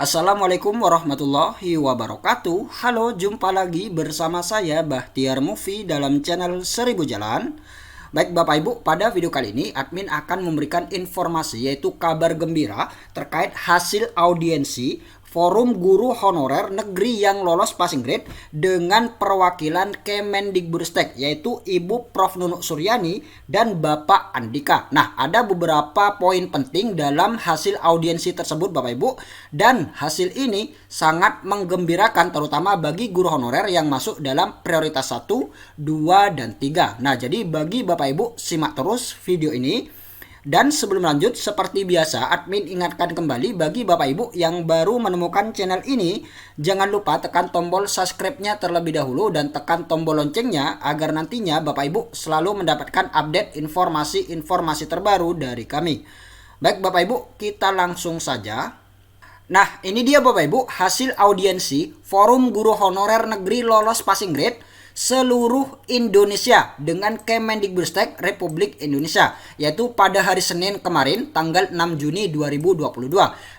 Assalamualaikum warahmatullahi wabarakatuh. Halo, jumpa lagi bersama saya Bahtiar Movie dalam channel 1000 Jalan. Baik Bapak Ibu, pada video kali ini admin akan memberikan informasi yaitu kabar gembira terkait hasil audiensi Forum Guru Honorer Negeri yang lolos passing grade dengan perwakilan Kemendikbudristek yaitu Ibu Prof Nunuk Suryani dan Bapak Andika. Nah, ada beberapa poin penting dalam hasil audiensi tersebut Bapak Ibu, dan hasil ini sangat menggembirakan terutama bagi guru honorer yang masuk dalam prioritas 1, 2, dan 3. Nah, jadi bagi Bapak Ibu simak terus video ini. Dan sebelum lanjut, seperti biasa, admin ingatkan kembali bagi Bapak Ibu yang baru menemukan channel ini, jangan lupa tekan tombol subscribe-nya terlebih dahulu dan tekan tombol loncengnya agar nantinya Bapak Ibu selalu mendapatkan update informasi-informasi terbaru dari kami. Baik Bapak Ibu, kita langsung saja. Nah, ini dia Bapak Ibu hasil audiensi Forum Guru Honorer Negeri lolos passing grade seluruh Indonesia dengan Kemendikbudristek Republik Indonesia, yaitu pada hari Senin kemarin tanggal 6 Juni 2022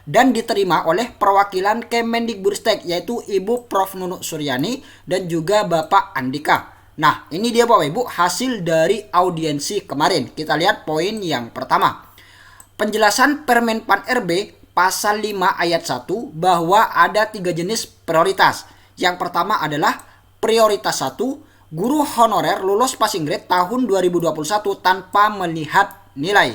dan diterima oleh perwakilan Kemendikbudristek yaitu Ibu Prof Nunuk Suryani dan juga Bapak Andika. Nah, ini dia Bapak Ibu hasil dari audiensi kemarin. Kita lihat poin yang pertama. Penjelasan Permen Pan RB pasal 5 ayat 1 bahwa ada 3 jenis prioritas. Yang pertama adalah prioritas 1, guru honorer lulus passing grade tahun 2021 tanpa melihat nilai.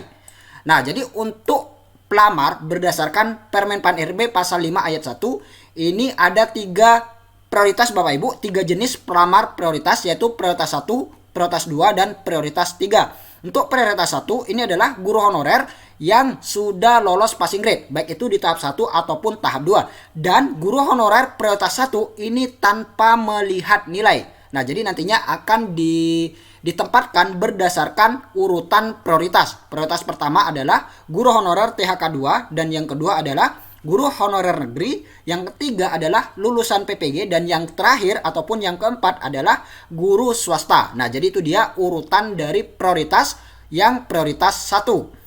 Nah, jadi untuk pelamar berdasarkan Permen Pan RB pasal 5 ayat 1, ini ada 3 prioritas Bapak Ibu, 3 jenis pelamar prioritas yaitu prioritas 1, prioritas 2, dan prioritas 3. Untuk prioritas 1 ini adalah guru honorer yang sudah lolos passing grade, baik itu di tahap 1 ataupun tahap 2. Dan guru honorer prioritas 1 ini tanpa melihat nilai. Nah, jadi nantinya akan ditempatkan berdasarkan urutan prioritas. Prioritas pertama adalah guru honorer THK 2 dan yang kedua adalah guru honorer negeri, yang ketiga adalah lulusan PPG, dan yang terakhir ataupun yang keempat adalah guru swasta. Nah, jadi itu dia urutan dari prioritas yang prioritas 1.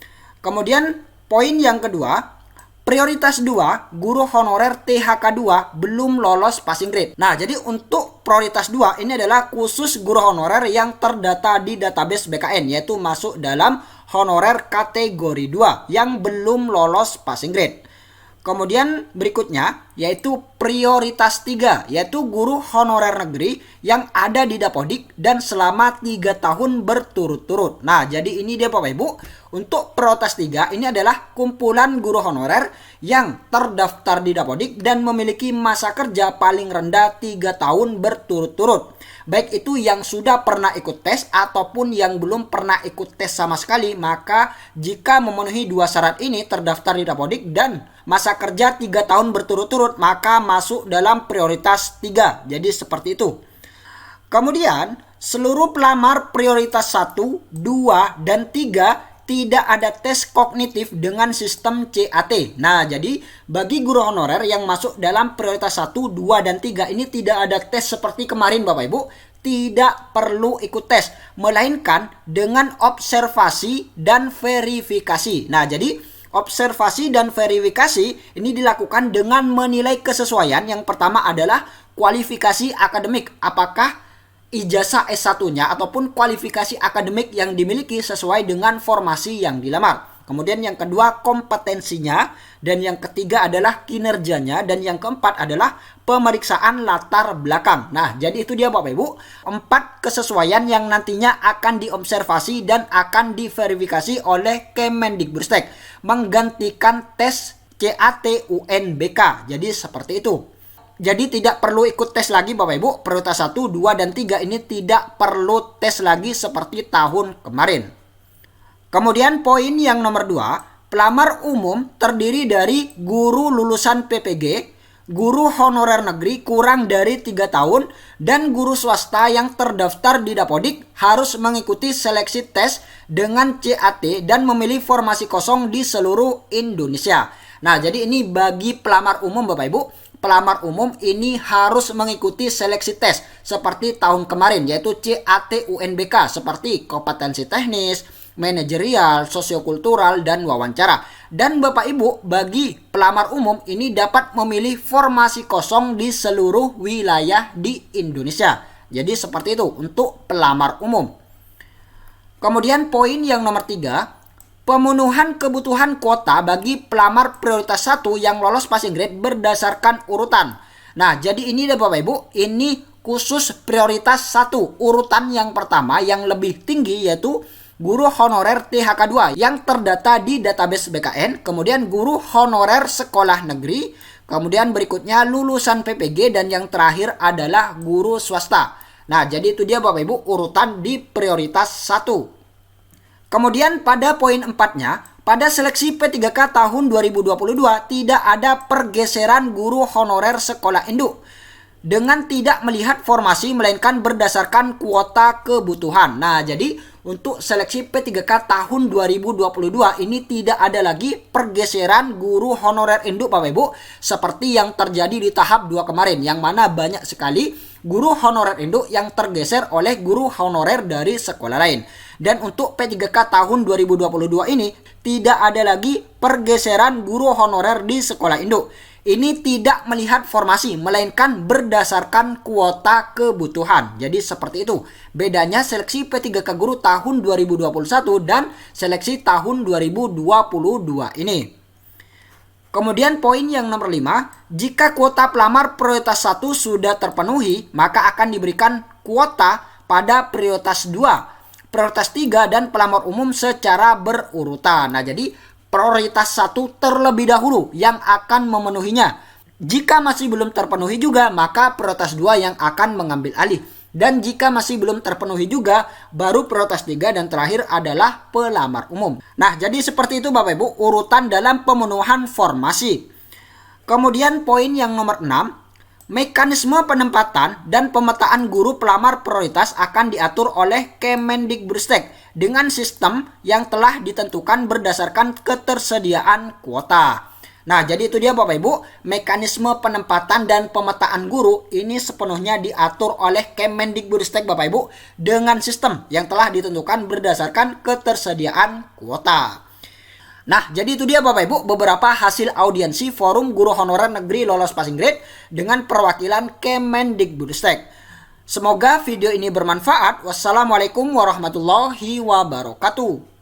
Kemudian poin yang kedua, prioritas 2, guru honorer THK 2 belum lolos passing grade. Nah, jadi untuk prioritas 2 ini adalah khusus guru honorer yang terdata di database BKN, yaitu masuk dalam honorer kategori 2 yang belum lolos passing grade. Kemudian berikutnya yaitu prioritas 3, yaitu guru honorer negeri yang ada di Dapodik dan selama 3 tahun berturut-turut. Nah, jadi ini dia Bapak Ibu. Untuk prioritas 3 ini adalah kumpulan guru honorer yang terdaftar di Dapodik dan memiliki masa kerja paling rendah 3 tahun berturut-turut. Baik itu yang sudah pernah ikut tes ataupun yang belum pernah ikut tes sama sekali, maka jika memenuhi 2 syarat ini terdaftar di Dapodik dan masa kerja 3 tahun berturut-turut, maka masuk dalam prioritas 3. Jadi seperti itu. Kemudian seluruh pelamar prioritas 1, 2, dan 3 tidak ada tes kognitif dengan sistem CAT. Nah, jadi bagi guru honorer yang masuk dalam prioritas 1, 2, dan 3 ini tidak ada tes seperti kemarin Bapak Ibu. Tidak perlu ikut tes, melainkan dengan observasi dan verifikasi. Nah, jadi observasi dan verifikasi ini dilakukan dengan menilai kesesuaian. Yang pertama adalah kualifikasi akademik. Apakah ijazah S1-nya ataupun kualifikasi akademik yang dimiliki sesuai dengan formasi yang dilamar. Kemudian yang kedua kompetensinya, dan yang ketiga adalah kinerjanya, dan yang keempat adalah pemeriksaan latar belakang. Nah, jadi itu dia Bapak Ibu, 4 kesesuaian yang nantinya akan diobservasi dan akan diverifikasi oleh Kemendikbudristek menggantikan tes CAT UNBK. Jadi seperti itu. Jadi tidak perlu ikut tes lagi Bapak Ibu. Prioritas 1, 2, dan 3 ini tidak perlu tes lagi seperti tahun kemarin. Kemudian poin yang nomor 2, pelamar umum terdiri dari guru lulusan PPG, guru honorer negeri kurang dari 3 tahun, dan guru swasta yang terdaftar di Dapodik harus mengikuti seleksi tes dengan CAT dan memilih formasi kosong di seluruh Indonesia. Nah, jadi ini bagi pelamar umum Bapak Ibu. Pelamar umum ini harus mengikuti seleksi tes seperti tahun kemarin, yaitu CAT UNBK seperti kompetensi teknis, manajerial, sosiokultural, dan wawancara. Dan Bapak Ibu, bagi pelamar umum ini dapat memilih formasi kosong di seluruh wilayah di Indonesia. Jadi seperti itu untuk pelamar umum. Kemudian poin yang nomor 3, pemenuhan kebutuhan kuota bagi pelamar prioritas 1 yang lolos passing grade berdasarkan urutan. Nah, jadi ini deh Bapak Ibu, ini khusus prioritas 1, urutan yang pertama yang lebih tinggi yaitu guru honorer THK2 yang terdata di database BKN, kemudian guru honorer sekolah negeri, kemudian berikutnya lulusan PPG, dan yang terakhir adalah guru swasta. Nah, jadi itu dia Bapak Ibu urutan di prioritas 1. Kemudian pada poin 4-nya, pada seleksi P3K tahun 2022 tidak ada pergeseran guru honorer sekolah induk dengan tidak melihat formasi melainkan berdasarkan kuota kebutuhan. Nah, jadi untuk seleksi P3K tahun 2022 ini tidak ada lagi pergeseran guru honorer induk Bapak Ibu seperti yang terjadi di tahap 2 kemarin, yang mana banyak sekali guru honorer induk yang tergeser oleh guru honorer dari sekolah lain. Dan untuk P3K tahun 2022 ini tidak ada lagi pergeseran guru honorer di sekolah induk. Ini tidak melihat formasi melainkan berdasarkan kuota kebutuhan. Jadi seperti itu bedanya seleksi P3K guru tahun 2021 dan seleksi tahun 2022 ini. Kemudian poin yang nomor 5, jika kuota pelamar prioritas 1 sudah terpenuhi, maka akan diberikan kuota pada prioritas 2, prioritas 3, dan pelamar umum secara berurutan. Nah, jadi prioritas 1 terlebih dahulu yang akan memenuhinya. Jika masih belum terpenuhi juga, maka prioritas 2 yang akan mengambil alih. Dan jika masih belum terpenuhi juga, baru prioritas 3 dan terakhir adalah pelamar umum. Nah, jadi seperti itu Bapak Ibu urutan dalam pemenuhan formasi. Kemudian poin yang nomor 6, mekanisme penempatan dan pemetaan guru pelamar prioritas akan diatur oleh Kemendikbudristek dengan sistem yang telah ditentukan berdasarkan ketersediaan kuota. Nah, jadi itu dia Bapak Ibu, mekanisme penempatan dan pemetaan guru ini sepenuhnya diatur oleh Kemendikbudristek Bapak Ibu dengan sistem yang telah ditentukan berdasarkan ketersediaan kuota. Nah, jadi itu dia Bapak Ibu beberapa hasil audiensi Forum Guru Honorer Negeri Lolos Passing Grade dengan perwakilan Kemendikbudristek. Semoga video ini bermanfaat. Wassalamualaikum warahmatullahi wabarakatuh.